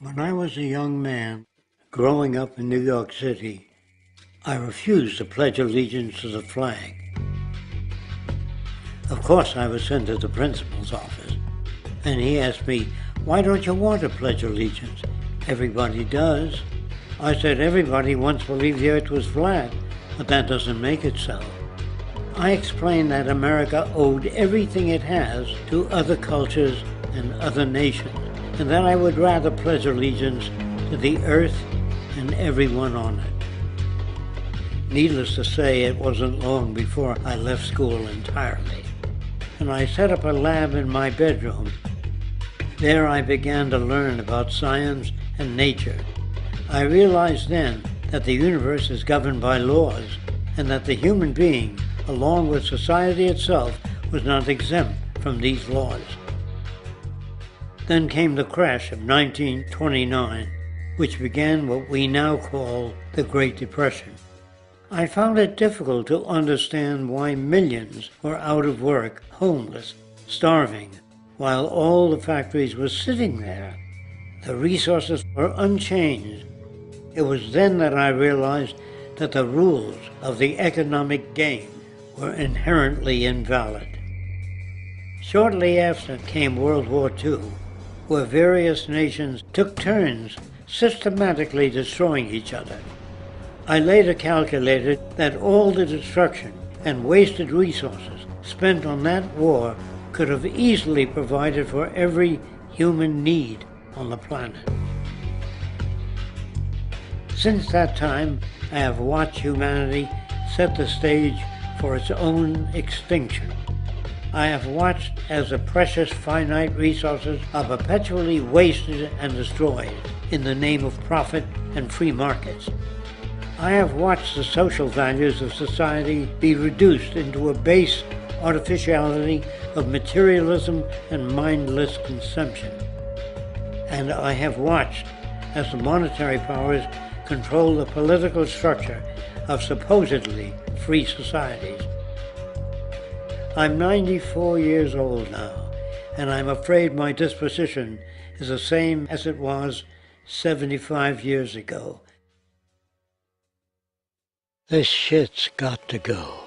When I was a young man, growing up in New York City, I refused to pledge allegiance to the flag. Of course, I was sent to the principal's office, and he asked me, "Why don't you want to pledge allegiance? Everybody does." I said, "Everybody once believed the earth was flat, but that doesn't make it so." I explained that America owed everything it has to other cultures and other nations, and that I would rather pledge allegiance to the earth and everyone on it. Needless to say, it wasn't long before I left school entirely, and I set up a lab in my bedroom. There I began to learn about science and nature. I realized then that the universe is governed by laws, and that the human being, along with society itself, was not exempt from these laws. Then came the crash of 1929, which began what we now call the Great Depression. I found it difficult to understand why millions were out of work, homeless, starving, while all the factories were sitting there. The resources were unchanged. It was then that I realized that the rules of the economic game were inherently invalid. Shortly after came World War II, where various nations took turns systematically destroying each other. I later calculated that all the destruction and wasted resources spent on that war could have easily provided for every human need on the planet. Since that time, I have watched humanity set the stage for its own extinction. I have watched as the precious finite resources are perpetually wasted and destroyed in the name of profit and free markets. I have watched the social values of society be reduced into a base artificiality of materialism and mindless consumption. And I have watched as the monetary powers control the political structure of supposedly free societies. I'm 94 years old now, and I'm afraid my disposition is the same as it was 75 years ago. This shit's got to go.